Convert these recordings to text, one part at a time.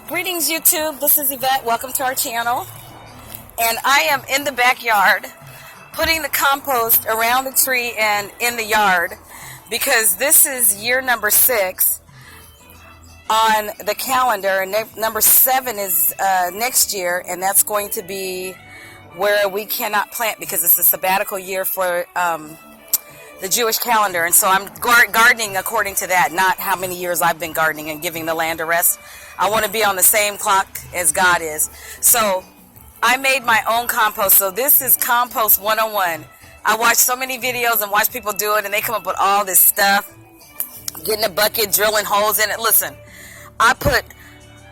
Greetings YouTube, this is Yvette, welcome to our channel. And I am in the backyard putting the compost around the tree and in the yard because this is year number 6 on the calendar, and number 7 is next year, and that's going to be where we cannot plant because it's a sabbatical year for the Jewish calendar. And so I'm gardening according to that, not how many years I've been gardening and giving the land a rest. I want to be on the same clock as God is. So I made my own compost. So this is Compost 101. I watch so many videos and watch people do it, and they come up with all this stuff, getting a bucket, drilling holes in it. Listen, I put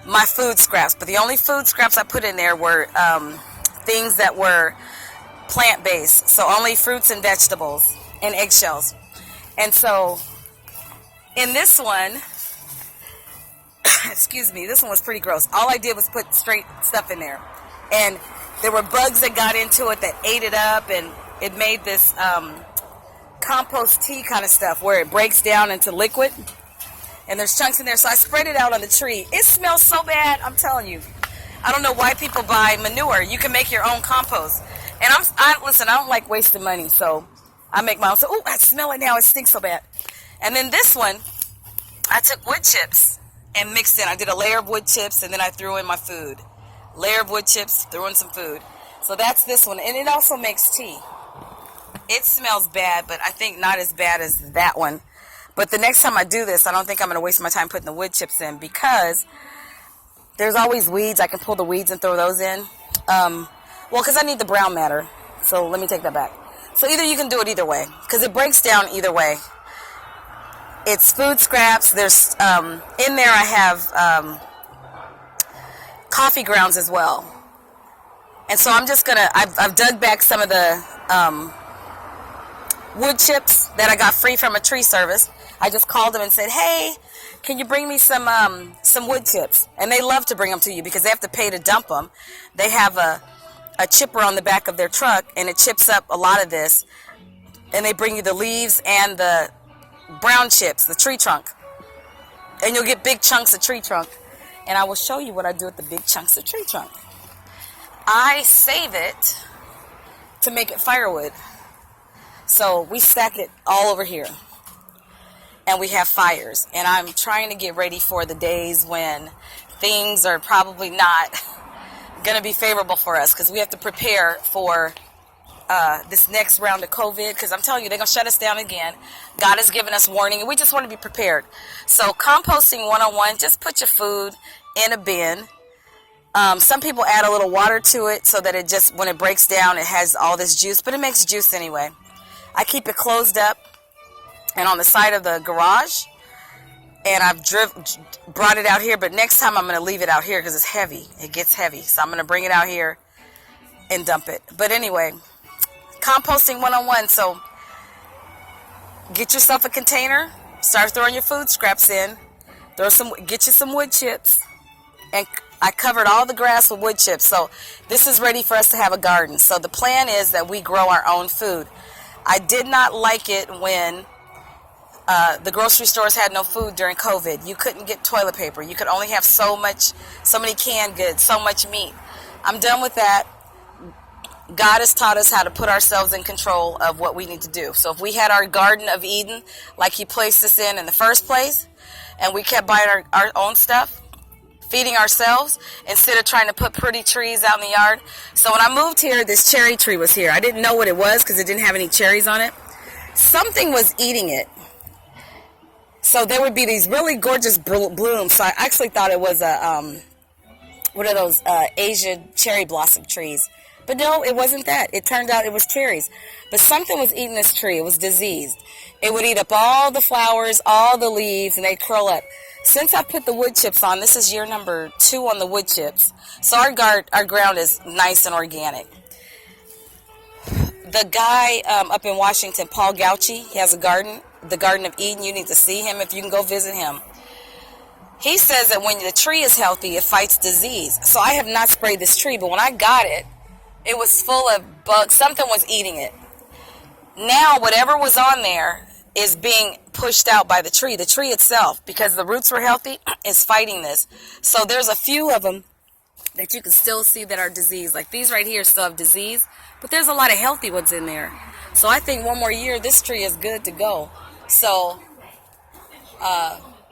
my food scraps, but the only food scraps I put in there were things that were plant-based. So only fruits and vegetables and eggshells. And so in this one, excuse me, this one was pretty gross. All I did was put straight stuff in there, and there were bugs that got into it that ate it up, and it made this compost tea kind of stuff where it breaks down into liquid, and there's chunks in there. So I spread it out on the tree. It smells so bad, I'm telling you. I don't know why people buy manure. You can make your own compost. And listen, I don't like wasting money, so I make my own. So, I smell it now. It stinks so bad. And then this one, I took wood chips and mixed in. I did a layer of wood chips, and then I threw in my food. Layer of wood chips, threw in some food. So that's this one. And it also makes tea. It smells bad, but I think not as bad as that one. But the next time I do this, I don't think I'm going to waste my time putting the wood chips in, because there's always weeds. I can pull the weeds and throw those in. Well, because I need the brown matter. So let me take that back. So either you can do it either way, because it breaks down either way. It's food scraps. There's in there I have coffee grounds as well. And so I'm just gonna. I've dug back some of the wood chips that I got free from a tree service. I just called them and said, "Hey, can you bring me some wood chips?" And they love to bring them to you because they have to pay to dump them. They have a chipper on the back of their truck, and it chips up a lot of this, and they bring you the leaves and the brown chips, the tree trunk, and you'll get big chunks of tree trunk. And I will show you what I do with the big chunks of tree trunk. I save it to make it firewood. So we stack it all over here, and we have fires, and I'm trying to get ready for the days when things are probably not going to be favorable for us, because we have to prepare for this next round of COVID, because I'm telling you, they're going to shut us down again. God has given us warning, and we just want to be prepared. So composting 101, just put your food in a bin. Some people add a little water to it so that it just, when it breaks down, it has all this juice, but it makes juice anyway. I keep it closed up and on the side of the garage, and I've brought it out here, but next time I'm going to leave it out here because it's heavy. It gets heavy, so I'm going to bring it out here and dump it. But anyway, composting 101. So get yourself a container, start throwing your food scraps in, get you some wood chips, and I covered all the grass with wood chips. So this is ready for us to have a garden. So the plan is that we grow our own food. I did not like it when the grocery stores had no food during COVID. You couldn't get toilet paper. You could only have so many canned goods, so much meat. I'm done with that. God has taught us how to put ourselves in control of what we need to do. So if we had our Garden of Eden, like He placed us in the first place, and we kept buying our own stuff, feeding ourselves, instead of trying to put pretty trees out in the yard. So when I moved here, this cherry tree was here. I didn't know what it was because it didn't have any cherries on it. Something was eating it. So there would be these really gorgeous blooms. So I actually thought it was what are those Asian cherry blossom trees? But no, it wasn't that. It turned out it was cherries. But something was eating this tree. It was diseased. It would eat up all the flowers, all the leaves, and they'd curl up. Since I put the wood chips on, this is year number 2 on the wood chips. So our ground is nice and organic. The guy up in Washington, Paul Gauchi, he has a garden, the Garden of Eden. You need to see him if you can go visit him. He says that when the tree is healthy, it fights disease. So I have not sprayed this tree, but when I got it, it was full of bugs. Something was eating it. Now, whatever was on there, is being pushed out by the tree. The tree itself, because the roots were healthy, is fighting this. So there's a few of them that you can still see that are diseased. Like these right here still have disease, but there's a lot of healthy ones in there. So I think one more year, this tree is good to go. So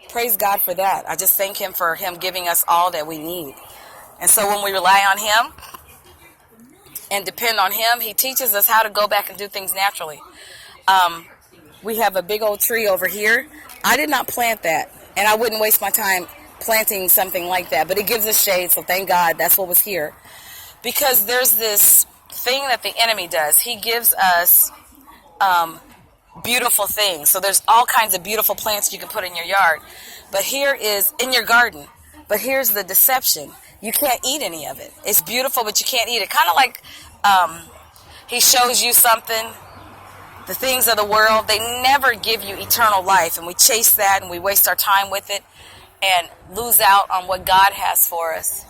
praise God for that. I just thank him for him giving us all that we need. And so when we rely on him and depend on him, he teaches us how to go back and do things naturally. We have a big old tree over here. I did not plant that, and I wouldn't waste my time planting something like that, but it gives us shade, so thank God that's what was here. Because there's this thing that the enemy does. He gives us beautiful things. So there's all kinds of beautiful plants you can put in your yard, but here is in your garden. But here's the deception. You can't eat any of it. It's beautiful, but you can't eat it. Kind of like he shows you something. The things of the world, they never give you eternal life, and we chase that and we waste our time with it and lose out on what God has for us.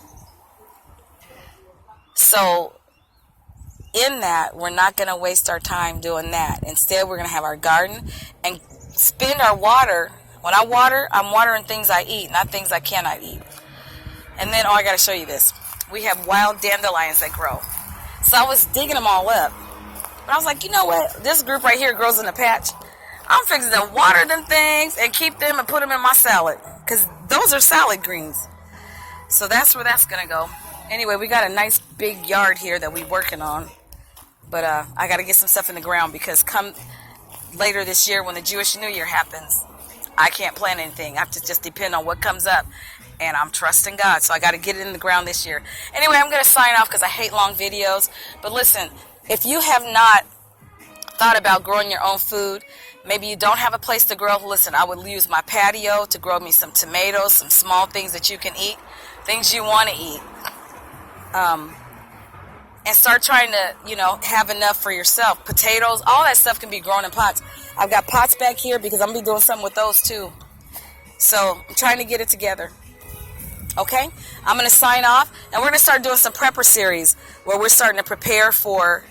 So in that, we're not going to waste our time doing that. Instead, we're going to have our garden and spend our water. When I water, I'm watering things I eat, not things I cannot eat. And then, I got to show you this. We have wild dandelions that grow. So I was digging them all up. But I was like, you know what? This group right here grows in a patch. I'm fixing to water them things and keep them and put them in my salad. Because those are salad greens. So that's where that's going to go. Anyway, we got a nice big yard here that we're working on. But I got to get some stuff in the ground because come later this year when the Jewish New Year happens, I can't plant anything. I have to just depend on what comes up. And I'm trusting God. So I got to get it in the ground this year. Anyway, I'm going to sign off because I hate long videos. But listen, if you have not thought about growing your own food, maybe you don't have a place to grow, listen, I would use my patio to grow me some tomatoes, some small things that you can eat, things you want to eat. And start trying to, have enough for yourself. Potatoes, all that stuff can be grown in pots. I've got pots back here because I'm going to be doing something with those too. So I'm trying to get it together. Okay? I'm going to sign off, and we're going to start doing some prepper series where we're starting to prepare for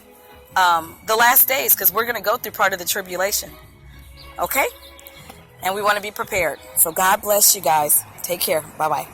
the last days because we're going to go through part of the tribulation. Okay? And we want to be prepared. So God bless you guys. Take care. Bye-bye.